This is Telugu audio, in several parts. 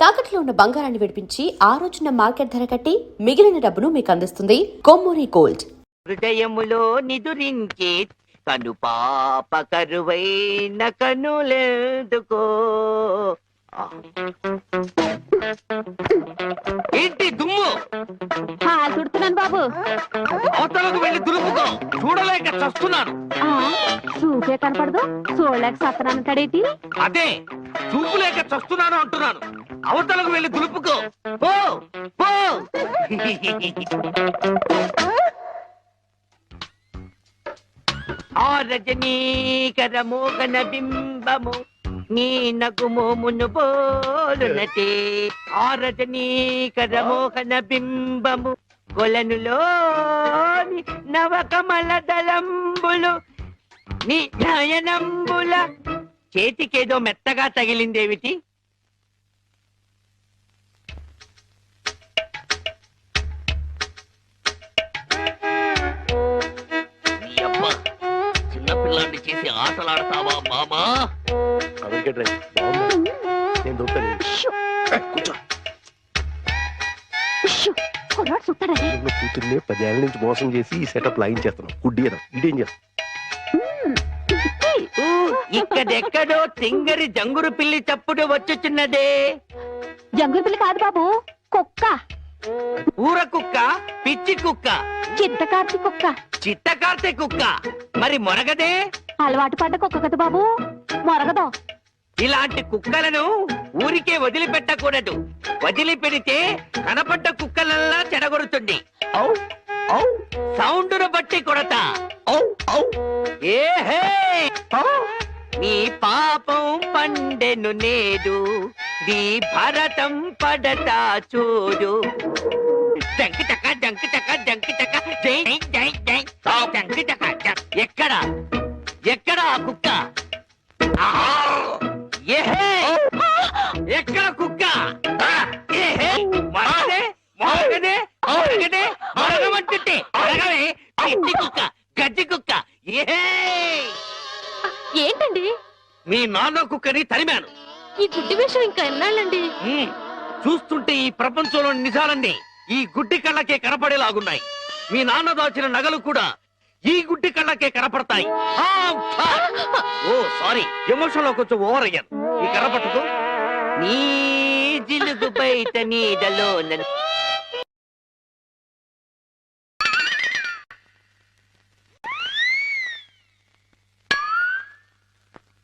తాకట్లో ఉన్న బంగారాన్ని విడిపించి ఆ రోజున మార్కెట్ ధర కట్టి మిగిలిన డబ్బును మీకు అందిస్తుంది కొమ్మూరి గోల్డ్. హృదయములో నిదురించే కను పాప కరువైన కనులెందుకో. ఏంటి దుమ్ము? తుడుతున్నాను బాబు. అవతలకు వెళ్ళి దులుపుకో, చూడలేక చస్తున్నాను. చూపే కనపడదు, చూడలేక సత్తనాను తడేటి. అదే చూపు లేక చస్తున్నాను అంటున్నాను. అవతలకు వెళ్ళి దులుపుకో, పో పో. ఆ రజనీకర మోగన బింబము నీ నగుమోమును బోలునటే. ఆ రజనీకర మోహన బింబము కొలనులోని నవకమల దళంబులు నీ నయనంబుల. చేతికేదో మెత్తగా తగిలిందేమిటి? చిన్నపిల్లాన్ని చేసి ఆటలాడతావా మామా? కూతుర్నే 10 ఏళ్ల నుంచి మోసం చేసి ఈ సెటప్ లాగించేస్తున్నాం. గుడ్డియడం ఇదేం చేస్తాం? ఇక్కడెక్కడో తింగరి జంగురు పిల్లి చప్పుడు వచ్చుచున్నదే. జంగురు పిల్లి కాదు బాబు, కుక్క. ఊర కుక్క, పిచ్చి కుక్క, చిత్తకార్తి కుక్క. చిత్తకార్తె కుక్క. మరి మొరగదే? అలవాటు పడ్డ కుక్క కదా బాబు, మొరగదు. ఇలాంటి కుక్కలను ఊరికే వదిలిపెట్టకూడదు. వదిలిపెడితే కనపడ్డ కుక్కలల్లా చెడగొడుతుంది. సౌండును బట్టి కొడతా. ఏహే, నీ పాపం పండెను నేడు, నీ భరతం పడతా చూడు. జంకి చక్క జంకి చక్క జంకి చక్క జై జై జై జంకి చక్క. ఎక్కడ ఎక్కడ ఆ కుక్క? ఏహే, ఎక్కడ కుక్క? ఏహే, మరగదే మరగదే మరగదే మరగమంటుంటే మరగవే. పిచ్చి కుక్క, గజ్జి కుక్క. ఏహే, ఏంటండి మీ నాన్న కుక్కని తరిమాను. ఈ గుడ్డి విషయం ఇంకా ఎన్నాళ్ళండి? చూస్తుంటే ఈ ప్రపంచంలో నిజాలన్నీ ఈ గుడ్డి కళ్ళకే కనపడేలాగున్నాయి. మీ నాన్న దాచిన నగలు కూడా ఈ గుడ్డి కళ్ళకే కనపడతాయి. ఓ సారీ, ఎమోషన్ లో కొంచెం ఓవర్ అయ్యాను. ఈ కనపడదు. నీ జిలుగు బయట నీడలో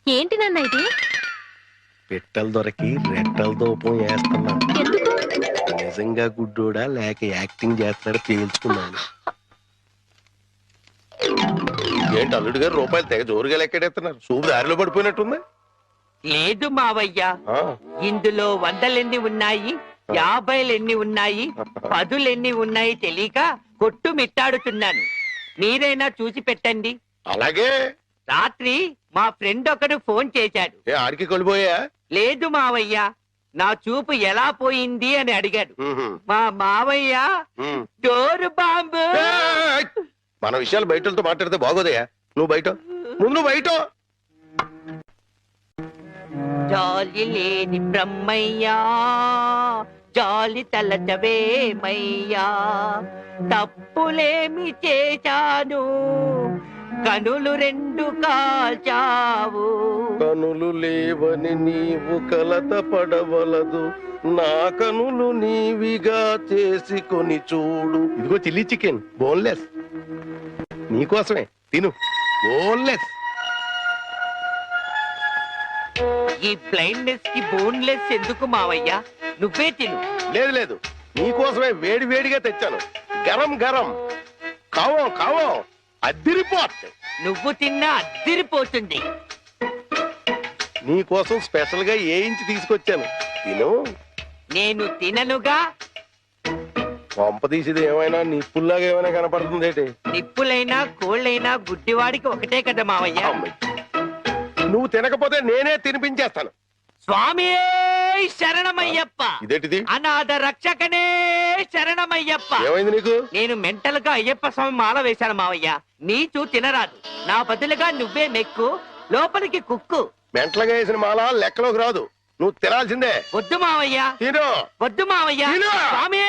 ఏంటి నాన్న ఇది? పెట్టలు దొరికి రెట్టల దూపం వేస్తున్నా. ఎందుకు? నిజంగా గుడ్డోడా లేక యాక్టింగ్ చేస్తున్నాడు తేల్చుకున్నాను. ఏంటి అల్లుడు గారు రూపాయలు తెగ జోరుగా లెక్కెడేస్తున్నారు? చూపు దారిలో పడిపోయినట్టుంది. లేదు మావయ్య, ఇందులో 100 ఉన్నాయి, 50 ఉన్నాయి, 10 ఉన్నాయి తెలియక కొట్టు మిట్టాడుతున్నాను. మీరైనా చూసి పెట్టండి. అలాగే. రాత్రి మా ఫ్రెండ్ ఒకడు ఫోన్ చేశాడు. ఆడికి కొలిపోయా? లేదు మావయ్య, నా చూపు ఎలా పోయింది అని అడిగాడు. మా మావయ్య డోరు బాంబు. మన విషయాలు బయటతో మాట్లాడితే బాగోదయా? నువ్వు బయట, ముందు నువ్వు బయట. జాలి లేని బ్రహ్మయ్యా, జాలి తలచవేమయ్యా, తప్పులేమి చేశాను, కనులు 2 కాల్చావు. కనులు లేవని నీవు కలత పడవలదు, నా కనులు నీవిగా చేసుకొని చూడు. ఇదిగో చిల్లీ చికెన్, బోన్లెస్, నీకోసమే తిను, బోన్లెస్. ఈ బ్లైండ్నెస్ కి బోన్లెస్ ఎందుకు మావయ్య? నువ్వే తిను. లేదు లేదు, నీకోసమే వేడి వేడిగా తెచ్చాను. గరం గరం, కావం కావం, అద్దిరిపోట్. నువ్వు తిన్నా అద్దిరిపోతుంది. నీకోసం స్పెషల్ గా వేయించి తీసుకొచ్చాను, తిను. నేను తిననుగా. పంప తీసేది ఏమైనా నిప్పుల్లాగా ఏమైనా కనపడుతుంది? నిప్పులైనా కోళ్ళైనా గుడ్డివాడికి ఒకటే కదా మావయ్య. నువ్వు తినకపోతే నేనే తినిపించేస్తాను. స్వామి శరణమయ్యప్ప. ఇదేంటిది? అనాథ రక్షకనే శరణమయ్యప్ప. ఏమైంది నీకు? నేను మెంటల్ గా అయ్యప్ప స్వామి మాల వేశాను మావయ్య. నీచు తినరాదు, నా బదులుగా నువ్వే మెక్కు, లోపలికి కుక్కు. మెంటలుగా వేసిన మాల లెక్కలోకి రాదు. నువ్వు తినాల్సిందే. వద్దు మావయ్య, తిను. వద్దు మావయ్య. తిను. స్వామి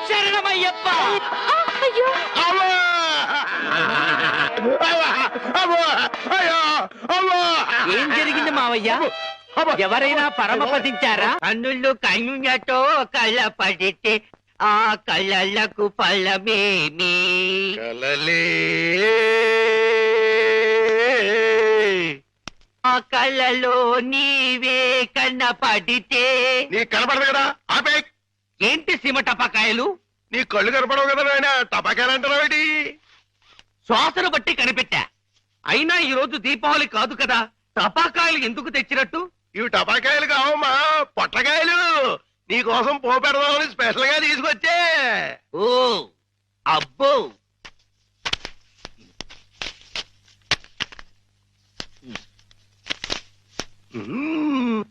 శరణమయ్యప్ప. అయ్యో అమ్మా! అమ్మా! అమ్మా! అయ్యో! అమ్మా! ఏం జరిగింది మావయ్య? అమ్మా! ఎవరైనా పరమపదించారా? కన్నుళ్ళు కన్నులతో కళ్ళ పడితే ఆ కళ్ళకు ఫలమేమి? కలలే ఆ కళ్ళలో నీవే కన్న పడితే. నీ కనపడదు కదా, ఆపే. ఏంటి సీమ టపాకాయలు? నీ కళ్ళు కనపడవు కదా నాయన, టపాకాయలు అంటున్నావేటి? శ్వాసను బట్టి కనిపెట్టా. అయినా ఈ రోజు దీపావళి కాదు కదా, టపాకాయలు ఎందుకు తెచ్చినట్టు? ఇవి టపాకాయలు కావమ్మా, పొట్లకాయలు. నీ కోసం పోపెడదామని స్పెషల్ గా తీసుకొచ్చే. ఓ అబ్బో, మ్మ్.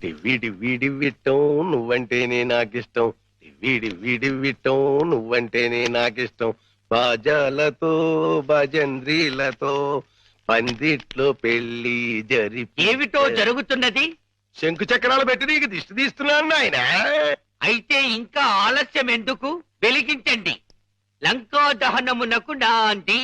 డివ్వి డివ్వి డివ్విట్టం నువ్వంటేనే నాకిష్టం. డివ్వి డివ్వి డివ్విట్టం నువ్వంటేనే నాకిష్టం. బాజాలతో భజంద్రీలతో పందిట్లో పెళ్లి జరిపి. ఏమిటో జరుగుతున్నది? శంకు చక్రాలు పెట్టి నీకు దిష్టి తీస్తున్నాను నాయన. అయితే ఇంకా ఆలస్యం ఎందుకు? వెలిగించండి. లంకా దహనమునకు నాంది.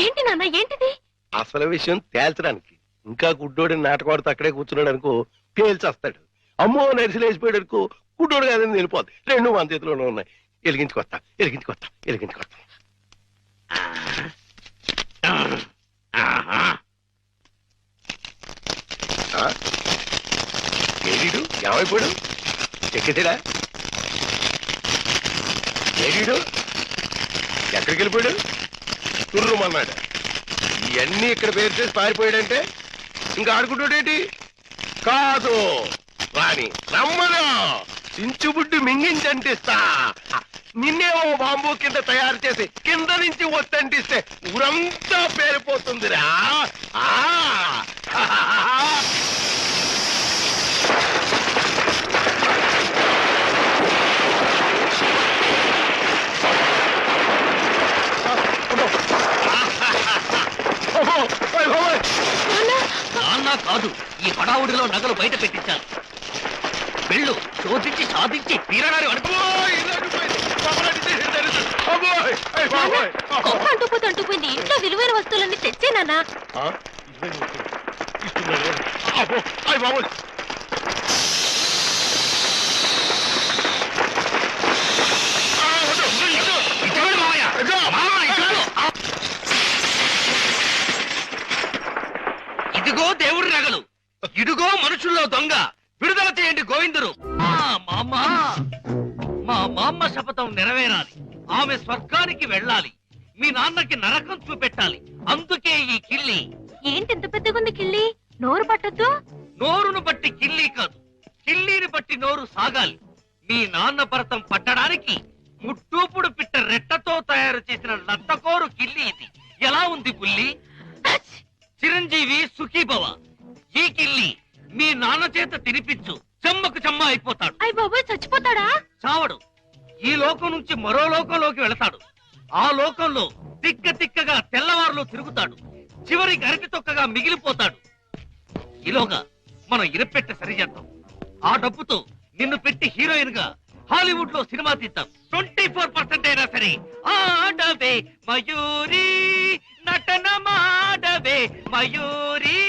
ఏంటి నాన్న, ఏంటిది? అసలు విషయం తేల్చడానికి. ఇంకా గుడ్డోడిని నాటకవాడితో అక్కడే కూర్చున్నాడు అనుకో, పేల్చేస్తాడు. అమ్మో నరిసిలేసిపోయాడు అనుకో, గుడ్డోడు కాదని వెళ్ళిపోద్ది. రెండు మన చేతిలోనే ఉన్నాయి. వెలిగించుకొస్తా, వెలిగించుకొస్తా, వెలిగించుకొస్తా. ఏడీడు ఏమైపోయాడు? ఎక్కడా ఏడీడు? ఎక్కడికి వెళ్ళిపోయాడు? తుర్రుమన్నాడు. ఇవన్నీ ఇక్కడ పేరు చేసి పారిపోయాడంటే ఇంకా ఆడుకుంటాడేంటి? కాదు రాని రమ్మను, చించుబుడ్డి మింగించంటిస్తా. నిన్నేమో బాంబు కింద తయారు చేసి కింద నుంచి ఒత్తంటిస్తే ఊరంతా పేరిపోతుందిరా. నాన్న కాదు, ఈ హడావుడిలో నగలు బయట పెట్టించాలి. వెళ్ళు, శోధించి సాధించి తీరగారి వరకు. గొప్ప అంటుపోయింది. ఇంట్లో విలువైన వస్తువులన్నీ తెచ్చే నాన్న. ఇదిగో దేవుడి నగలు, ఇదిగో మనుషుల్లో దొంగ. విడుదల చేయండి గోవిందుడు. మా మామ శపథం నెరవేరాలి. ఆమె స్వర్గానికి వెళ్ళాలి. మీ నాన్నకి నరకం చూపెట్టాలి. అందుకే ఈ కిల్లి. ఏంటి ఇంత పెద్దగుంది కిళ్ళి? నోరు పట్టద్దు. నోరును బట్టి కిల్లి కాదు, కిల్లీని బట్టి నోరు సాగాలి. మీ నాన్న భరతం పట్టడానికి ముట్టూపుడు పిట్ట రెట్టతో తయారు చేసిన లత్తకోరు కిల్లి ఇది. ఎలా ఉంది పుల్లి? చిరంజీవి సుఖీభవ. ఈ కిల్లి మీ నాన్న చేత తినిపించు, చెమ్మకు చెమ్మ అయిపోతాడు. అయ్య బాబోయ్, చచ్చిపోతాడా? చావడు. ఈ లోకం నుంచి మరో లోకంలోకి వెళతాడు. ఆ లోకంలో తిక్క తిక్కగా తెల్లవారులో తిరుగుతాడు. చివరికి అరటి తొక్కగా మిగిలిపోతాడు. ఈలోగా మనం ఇరపెట్ట సరిచేద్దాం. ఆ డబ్బుతో నిన్ను పెట్టి హీరోయిన్ గా హాలీవుడ్ లో సినిమా తీద్దాం. 24% అయినా సరే ఆడవే మయూరి, నటన మాడవే మయూరి.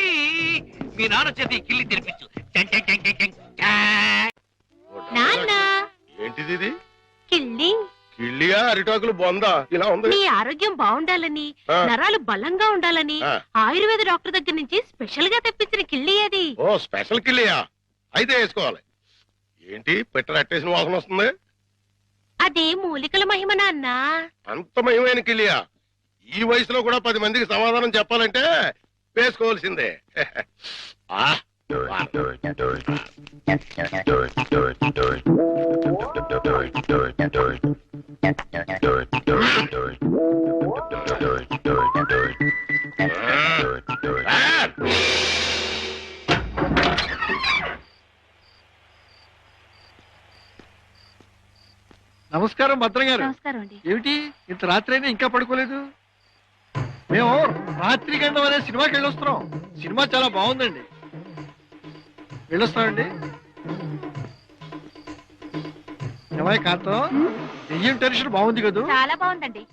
మీ నాన్న చేతి కిల్లి తెరిపించు. నాన్న, ఏంటిది ఇది? కిళ్ళి. కిళ్ళియా అరిటాకులు బొందా ఇలా ఉంది? నీ ఆరోగ్యం బాగుండాలని, ఆ. నరాలు బలంగా ఉండాలని ఆ. ఆయుర్వేద డాక్టర్ దగ్గర నుంచి స్పెషల్ గా తెప్పించిన కిళ్ళి అది. ఓ స్పెషల్ కిళ్ళియా? అయితే వేసుకోవాలి. ఏంటి పెట్ట అట్టేసిన వాసన వస్తుంది? అది మూలికల మహిమ నాన్న. అంత మహిమైన కిళ్ళియా? ఈ వయసులో కూడా 10 మందికి సమాధానం చెప్పాలంటే వేసుకోవాల్సిందే. ఆ నమస్కారం భద్రం గారు. నమస్కారం అండి. ఏమిటి ఇంత రాత్రి అయినా ఇంకా పడుకోలేదు? మేము రాత్రి గండం అనే సినిమాకి వెళ్ళొస్తున్నాం. సినిమా చాలా బాగుందండి. వెళ్ళొస్తామండి. ఏమై కాంతం, దెయ్యం టెన్షన్ బాగుంది కదూ? చాలా బాగుందండి.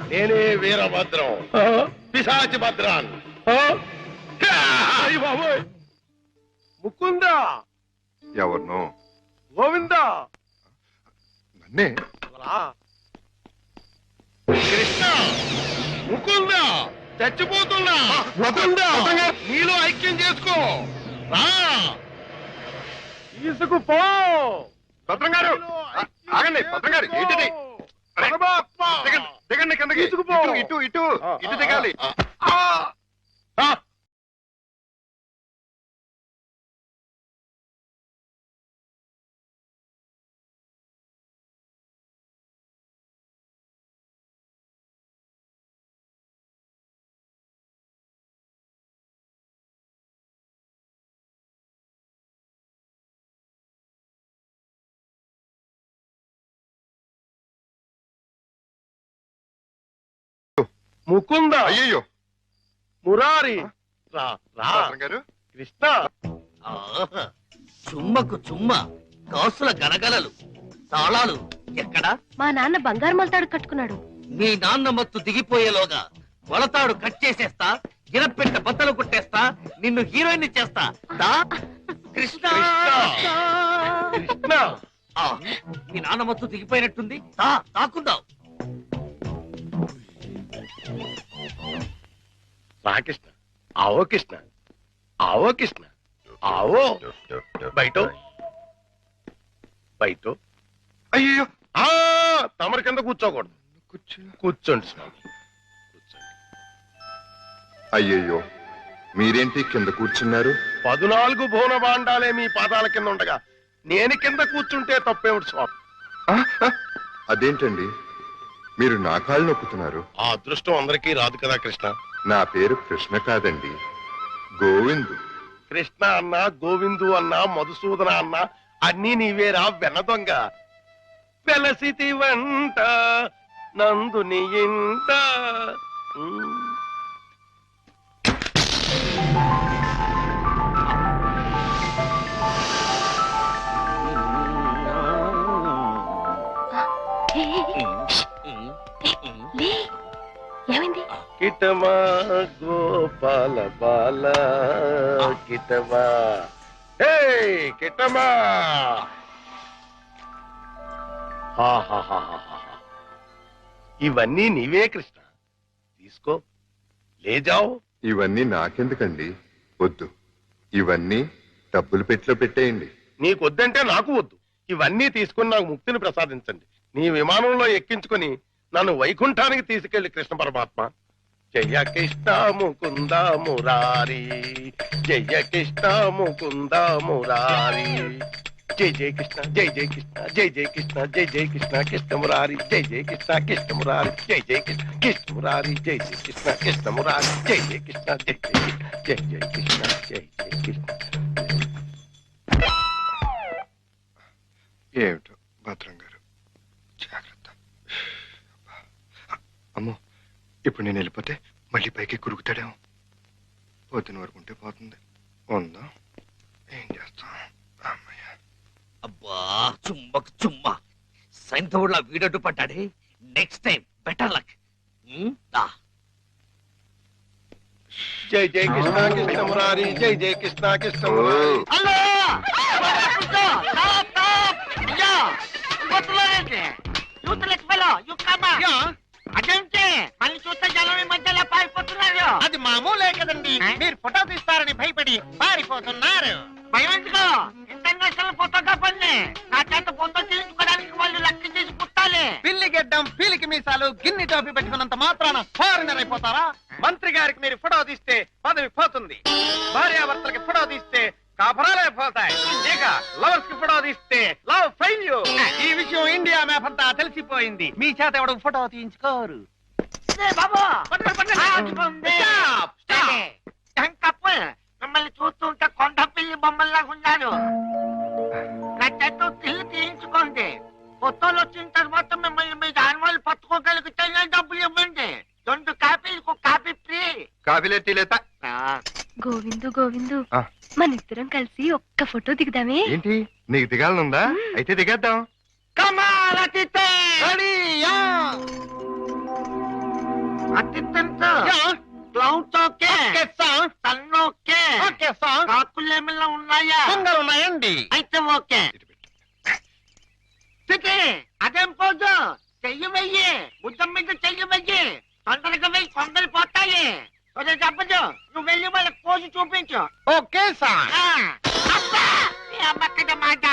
నేనే వీరభద్రం, పిశాచి భద్రాన్. బాబోయ్, ముకుందా, ఎవరినో గోవిందా, నన్నే. కృష్ణ, ముకుందా, చచ్చిపోతున్నా. ముకుందా, నీలో ఐక్యం చేసుకో. రా, తీసుకుపో. భద్రం గారు ఆగండి. భద్రం గారు ఏంటిది? దిగండి, దిగండి కిందకి. తీసుకుపో. ఇటు ఇటు ఇటు దిగాలి. ముకుందా, అయ్యయ్యో మురారి, రా రా. భద్రం గారు కృష్ణ, ఆహా, చుమ్మకు చుమ్మ, కాసుల గలగలలు, తాళాలు ఎక్కడా? మా నాన్న బంగారు మొలతాడు కట్టుకున్నాడు. మీ నాన్న మత్తు దిగిపోయేలోగా మొలతాడు కట్ చేసేస్తా, గిరపెట్ట బద్దలు కొట్టేస్తా, నిన్ను హీరోయిన్ చేస్తా. దా కృష్ణ. కృష్ణ, ఆ, మీ నాన్న మత్తు దిగిపోయినట్టుంది. దా తాకుందాం. రా కృష్ణ, ఆవో కృష్ణ, ఆవో కృష్ణ, ఆవో. బయట బయట. అయ్యో ఆ, తమరి కింద కూర్చోకూడదు. కూర్చోండి స్వామి, కూర్చోండి. అయ్యయ్యో మీరేంటి కింద కూర్చున్నారు? 14 భువన భాండాలే మీ పాదాల కింద ఉండగా నేను కింద కూర్చుంటే తప్పేమిటి స్వామి? ఆ, ఆ, అదేంటండి మీరు నా కాళ్ళు నొక్కుతున్నారు? ఆ అదృష్టం అందరికీ రాదు కదా కృష్ణ. నా పేరు కృష్ణ కాదండి, గోవిందు. కృష్ణ అన్నా, గోవిందు అన్నా, మధుసూదన అన్నా అన్నీ నీవేరా వెన్న దొంగ. వెలసితి వంట నందుని ఇంట. ఏమైంది? కిటమా గోపాల బాల కిటమా, హే కిటమా. ఇవన్నీ నీవే కృష్ణ, తీసుకో, లేజావు. ఇవన్నీ నాకెందుకండి? వద్దు, ఇవన్నీ డబ్బులు పెట్టిలో పెట్టేయండి. నీకొద్దంటే నాకు వద్దు. ఇవన్నీ తీసుకుని నాకు ముక్తిని ప్రసాదించండి. నీ విమానంలో ఎక్కించుకుని నన్ను వైకుంఠానికి తీసుకెళ్లి కృష్ణ పరమాత్మ. జయ కృష్ణ ముకుంద మురారి, జయ కృష్ణ ముకుంద మురారి. జై జయ కృష్ణ, జై జయ కృష్ణ, జై జయ కృష్ణ, జై జయ కృష్ణ కృష్ణ మురారి, జై జయ కృష్ణ కృష్ణ మురారి, జై జయ కృష్ణ కృష్ణ మురారి, జై జయ కృష్ణ కృష్ణ మురారి, జై జయ కృష్ణ, జై జయ కృష్ణ, జై జయ కృష్ణ, జై జయ కృష్ణ. ఏమిటో భద్రం గారు, జాగ్రత్త. అమ్మో, ఇప్పుడు నేను వెళ్ళిపోతే మళ్ళీ పైకి కురుకుతాడేమో. పొద్దున వరకు ఉంటే పోతుంది. ఉందా, ఏం చేస్తాం? అమ్మయ్య. అబ్బా, చుమ్మకు చుమ్మ, సైంధవుడిలా వీడడ్డు పడ్డాడే. Next time better luck. దా. జై జయ కృష్ణ కృష్ణ మురారి, జై జయ కృష్ణ కృష్ణ మురారి. హలో, అదేంటి మళ్ళీ చూస్తే జనం ఈ మధ్యలో పారిపోతున్నారు. అది మామూలే కదండి, మీరు ఫోటో తీస్తారని భయపడి పారిపోతున్నారు. భయం ఎందుకు? ఇంటర్నేషనల్ ఫోటోగ్రాఫర్ని నా చేత ఫోటో తీయించుకోవడానికి వాళ్ళు లక్కి చేసి పుట్టాలి. పిల్లి గెడ్డం, పీలికి మీసాలు, గిన్ని టోపీ పెట్టుకున్నంత మాత్రాన ఫారినర్ అయిపోతారా? మంత్రి గారికి మీరు ఫోటో తీస్తే పదవి పోతుంది. భార్యాభర్తలకి ఫోటో తీస్తే కాపురాలే పోతాయి. ఇక లవర్స్ కి ఫోటో తీస్తే లవ్ ఫెయిల్యూర్. ఈ విషయం ఇండియా మ్యాప్ అంతా తెలిసిపోయింది. మీ చేత ఎవడు ఫోటో తీయించుకోరు. మిమ్మల్ని చూస్తుంటే కొండ పిల్లి బొమ్మల్లాగా ఉన్నారు. కాఫీలే టీలేతా గోవిందు గోవిందు ఆ. మన ఇద్దరం కలిసి ఒక్క ఫోటో దిగుదామే ఏంటి నీకు దిగాలనుందా అయితే దిగేద్దాం కమాల్ అతిథి రెడీయా అతిథంతో క్లౌడ్స్ ఓకే సన్ ఓకే కాకులు ఏమైనా ఉన్నాయా ఉన్నాయండి అయితే ఓకే తిథి అదేం పోదు చెయ్యి వెయ్యి బుద్ధం మీద చెయ్యి వెయ్యి తొందరగా వెయ్యి కొందరు పోతాయి అదే చెప్పదు నువ్వు వెళ్ళి వాళ్ళకి పోజు చూపించు ఓకే సార్ అమ్మక్కట మాట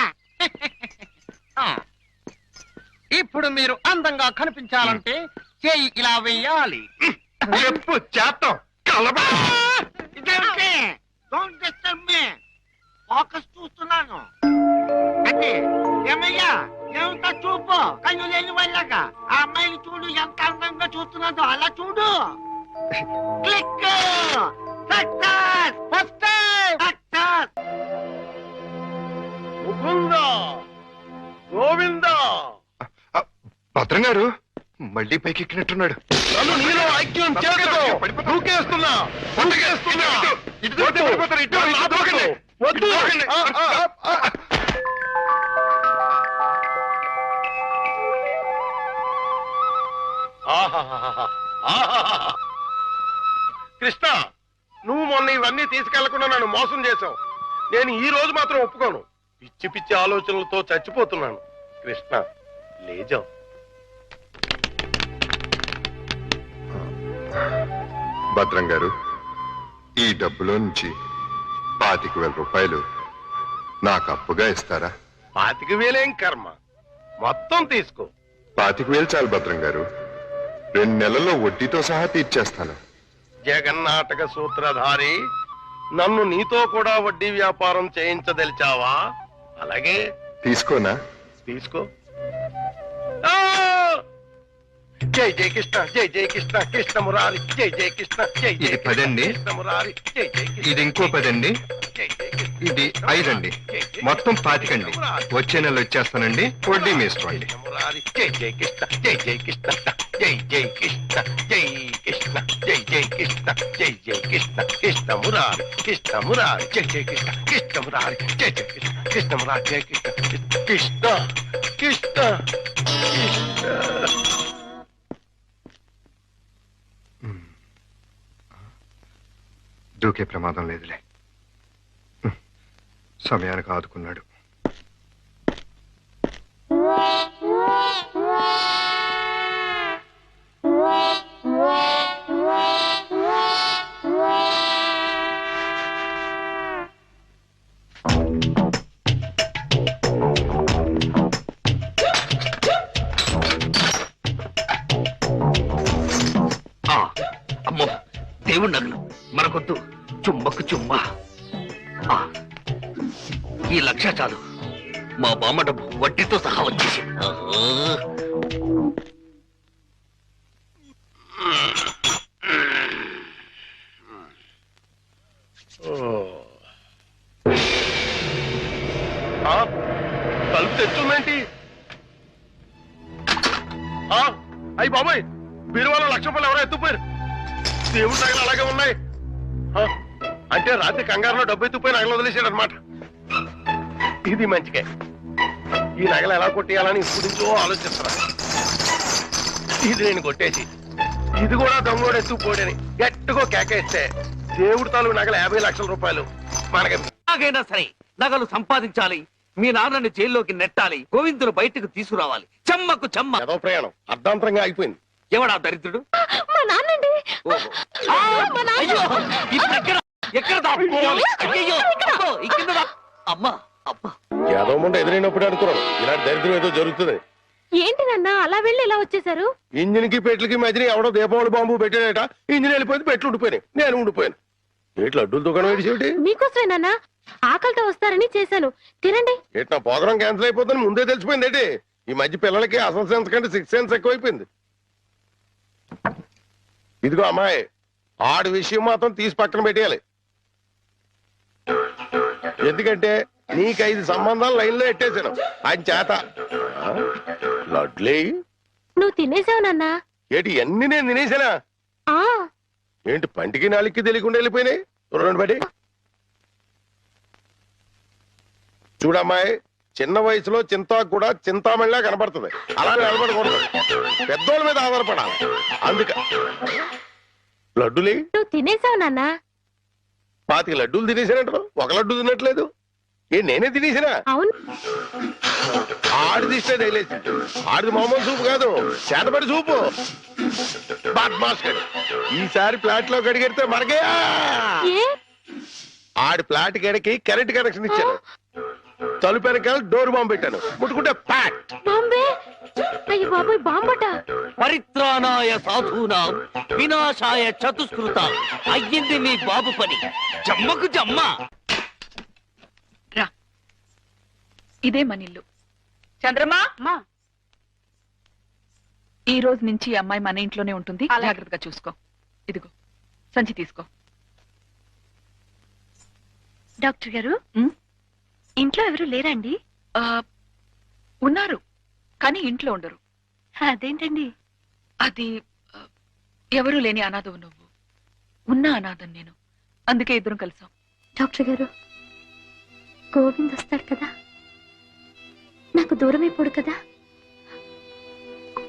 ఇప్పుడు మీరు అందంగా కనిపించాలంటే చెయ్యి ఇలా వెయ్యాలి చెప్పు చేస్తాం కలబా ఇదేంటి డోంట్ డిస్టర్బ్ మీ ఫోకస్ చూస్తున్నాను అది ఏమయ్యా ఏమిటా చూపు కళ్ళు లేని వాళ్ళగా ఆ అమ్మాయిని చూడు ఎంత అందంగా చూస్తున్నదో అలా చూడు click success first success Mukunda Govinda భద్రం గారు మళ్ళీ పైకి ఎక్కినట్టున్నాడు నన్ను నీలో ఐక్యం చేసుకో దూకేస్తున్నా దూకేస్తున్నా ఇటు దూకితే పడిపోతారు, ఇటు నా దూకండి. వద్దు దూకండి. ఆహాహాహా. ఆహాహాహా. కృష్ణ నువ్వు మొన్న ఇవన్నీ తీసుకెళ్లకుండా నన్ను మోసం చేశావు. నేను ఈ రోజు మాత్రం ఒప్పుకోను. పిచ్చి పిచ్చి ఆలోచనలతో చచ్చిపోతున్నాను. కృష్ణ లేజావు. భద్రం గారు ఈ డబ్బులో నుంచి 25,000 రూపాయలు నాకు అప్పుగా ఇస్తారా? 25,000 కర్మ, మొత్తం తీసుకో. 25,000 చాలు భద్రం గారు, 2 నెలల్లో వడ్డీతో సహా తీర్చేస్తాను. జగన్నాటక సూత్రధారి, నన్ను నీతో కూడా వడ్డీ వ్యాపారం చేయించదలిచావా? అలాగే తీసుకోనా? తీసుకో. ఆ! జై జై కృష్ణ, జై జై కృష్ణ, కృష్ణ మురారి, జై జై కృష్ణ, జై జై ఇది 10 అండి. కృష్ణ మురారి, జై జై కృష్ణ, ఇది ఇంకో 10 అండి. జై జై కృష్ణ, ఇది 5 అండి. మొత్తం 25 అండి. వచ్చే నెల వచ్చేస్తానండి, వడ్డీ మీ ఇష్టం అండి. కృష్ణ మురారి, జై జై కృష్ణ, జై జై కృష్ణ, జై జై కృష్ణ, జై కృష్ణ, జై జై కృష్ణ, జై జై కృష్ణ, కృష్ణ మురారి, కృష్ణ మురారి, జై జై కృష్ణ, కృష్ణ మురారి, జై జై కృష్ణ, కృష్ణ మురారి, జై కృష్ణ, కృష్ణ కృష్ణ కృష్ణ. దూకే ప్రమాదం లేదులే. సమయానికి ఆదుకున్నాడు. అమ్మో దేవుడి నగలు మనకొద్దు, చుమ్మకు చుమ్మా. ఆ, ఈ 1,00,000 చాలు. మా బామ్మ డబ్బు వడ్డీతో సహా వచ్చేసి. తలుపు తెచ్చుందేంటి? అయ్యి బాబాయ్, బీరువాలో 1,00,000 రూపాయలు ఎవరో ఎత్తుపోయారు. దేవుడి నగలు అలాగే ఉన్నాయి. ఆ, అంటే రాత్రి కంగారులో డబ్బు ఎత్తుపోయి నగలు వదిలేశాడు అనమాట. ఇది మంచిగా. ఈ నగలు ఎలా కొట్టేయాలని ఇప్పుడు నుంచో ఆలోచిస్తున్నా. ఇది నేను కొట్టేసి ఇది కూడా దొంగోడు ఎత్తుకుపోడని గట్టిగా కేకేస్తే దేవుడి తాలూకు నగలు 50,00,000 రూపాయలు మనకి. ఎలాగైనా సరే నగలు సంపాదించాలి. మీ నాన్నని జైల్లోకి నెట్టాలి. గోవిందును బయటకు తీసుకురావాలి. చెమ్మకు చెమ్మ. ఏదో ప్రయాణం అర్ధాంతరంగా ఆగిపోయింది. ఎవడా దరిద్రుడు? మా నాన్నండి. ఓహో. ఆ! అయ్యో! ఇప్పుడు ఎక్కడ దాక్కోవాలి? అయ్యయ్యో! అబ్బో! ఈ కింద అమ్మా అబ్బా. ఏదో ముందు ఎదురైనప్పుడు అనుకున్నాను ఇలాంటి దరిద్రం ఏదో జరుగుతుంది. ఏంటి నాన్న అలా వెళ్ళి ఇలా వచ్చేసారు? ఇంజిన్ కి పెట్లకి మధ్యన ఎవడో దీపావళి బాంబు పెట్టాడట. ఇంజిన్ వెళ్ళిపోయింది, పెట్లు ఉండిపోయినాయి, నేను ఉండిపోయాను. ఏట్లు అడ్డుల దుకాణం ఏడిసేటి? మీకోసమే నాన్న, ఆకలితో వస్తారని చేశాను, తినండి. ఏటి నా ప్రోగ్రాం క్యాన్సిల్ అయిపోతుందని ముందే తెలిసిపోయింది ఏంటి? ఈ మధ్య పిల్లలకి అసలు సెన్స్ కంటే 6th సెన్స్ ఎక్కువైపోయింది. ఇదిగో అమ్మాయి, ఆడి విషయం మాత్రం తీసి పక్కన పెట్టేయాలి. ఎందుకంటే నీకు 5 సంబంధాలు లైన్ లో ఎట్టేశాను. ఆయన చేత లడ్లే. నువ్వు తినేసావు నాన్న. ఏటి అన్ని నేను తినేసానా? ఆ ఏంటి పంటికి నాలికి తెలియకుండా వెళ్ళిపోయినాయి రెండు బడి చూడమ్మాయి, చిన్న వయసులో చింతాకు కూడా చింతామణిలా కనపడుతుంది. అలా నిలబడకూడదు, పెద్దోళ్ళ మీద ఆధారపడాలి. అందుక లడ్డులే నువ్వు తినేసావు నాన్న. 25 లడ్డూలు తినేసానంటారు, ఒక లడ్డు తినట్లేదు. నేనే తినేసినా? అవును. ఆడిది ఇస్తే తగిలేసి, ఆడిది మామూలు సూపు కాదు, చేతపడి సూపు. బద్మాష్ గడు. ఈసారి ప్లాట్ లో గడిగెడితే మరకే ఆడి ప్లాట్ గడికి కరెంట్ కనెక్షన్ ఇచ్చాను. తలుపు వెనకాల డోర్ బాంబు పెట్టాను, ముట్టుకుంటే ప్యాట్. బాంబే. అయ్య బాబాయ్, బాంబట. పరిత్రాణాయ సాధూనాం వినాశాయ చతుష్కృత. అయ్యింది మీ బాబు పని. జమ్మకు జమ్మ. రా, ఇదే మన ఇల్లు. చంద్రమా, ఈ రోజు నుంచి ఈ అమ్మాయి మన ఇంట్లోనే ఉంటుంది. జాగ్రత్తగా చూసుకో. ఇదిగో సంచి తీసుకో. డాక్టర్ గారు, ఇంట్లో ఎవరు లేరండి? ఉన్నారు, కానీ ఇంట్లో ఉండరు. అదేంటండి? అది ఎవరూ లేని అనాథవు నువ్వు, ఉన్న అనాథం నేను. అందుకే ఇద్దరం కలిసాం. డాక్టర్ గారు, గోవింద్ వస్తాడు కదా, నాకు దూరం అయిపోడు కదా,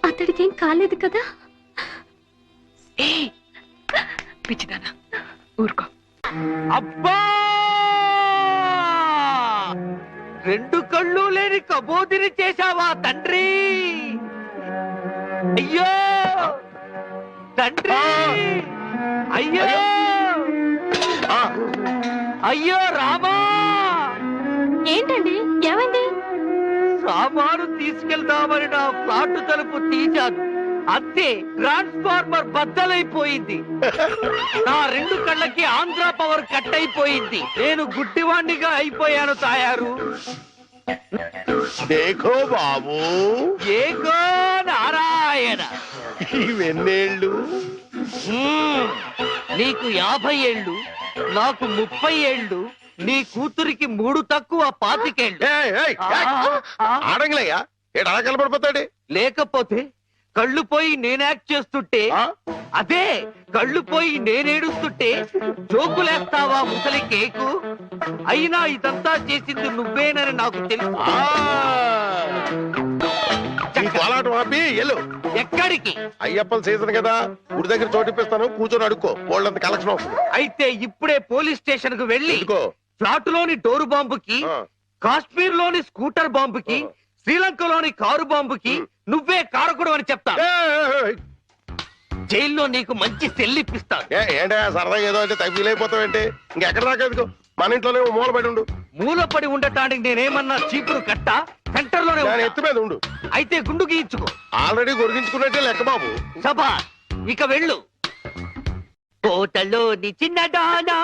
అతడికేం కాలేదు కదా? ఏ పిచ్చిదానా, ఊరుకో. అబ్బా, రెండు కళ్ళు లేని కబోదిని చేశావా తండ్రి? అయ్యో తండ్రి, అయ్యో అయ్యో రామా. ఏంటండి, ఏమైంది? సామాను తీసుకెళ్దామని నా ఫ్లాట్ తలుపు తీశాను, అంతే ట్రాన్స్ఫార్మర్ బద్దలైపోయింది. నా రెండు కళ్ళకి ఆంధ్ర పవర్ కట్ అయిపోయింది. నేను గుడ్డివాణ్ణిగా అయిపోయాను తాయారు. దేఖో బాబు, ఏగో నారాయణ. ఇవెన్నేళ్ళు? నీకు 50 ఏళ్ళు, నాకు 30 ఏళ్ళు, నీ కూతురికి 3 తక్కువ 25 ఏళ్ళు. ఆడంగిలయ్యా, ఏడు అలా కలపడిపోతాడు. లేకపోతే కళ్ళు పోయి నేను యాక్ట్ చేస్తుంటే, అదే కళ్ళు పోయి నేనేడుస్తుంటే జోకులేస్తావా ముసలి కేకు? అయినా ఇదంతా చేసింది నువ్వేనని నాకు తెలుసు. పోలాటం ఆపి ఎల్లు. ఎక్కడికి? అయ్యప్పల సీజన్ కదా, గుడి దగ్గర చోటిప్పిస్తాను, కూర్చొని అడుక్కో, వాళ్ళంత కలెక్షన్ వస్తుంది. అయితే ఇప్పుడే పోలీస్ స్టేషన్ కు వెళ్ళి ఎందుకో? ఫ్లాట్ లోని డోరు బాంబుకి, కాశ్మీర్ లోని స్కూటర్ బాంబుకి, శ్రీలంకలోని కారు బాంబుకి నువ్వే కారకుడు అని చెప్తా. జైల్లో నీకు మంచి సెల్లిప్పిస్తాను. ఏంటా సరదాగా ఏదో అంటే తగ్గిలైపోతావేంటి? ఇంకెక్కడ దాకా ఎందుకు? మన ఇంట్లోనే మూలపడి ఉండు. మూలపడి ఉండటానికి నేనేమన్నా చీపురు కట్ట? సెంటర్ లోనే నేను ఎత్తు మీద ఉండు. అయితే గుండు గీయించుకో. ఆల్రెడీ గొరిగించుకున్నట్టే లెక్క బాబు. సభా, ఇక వెళ్ళు. కోటలోని చిన్నదానా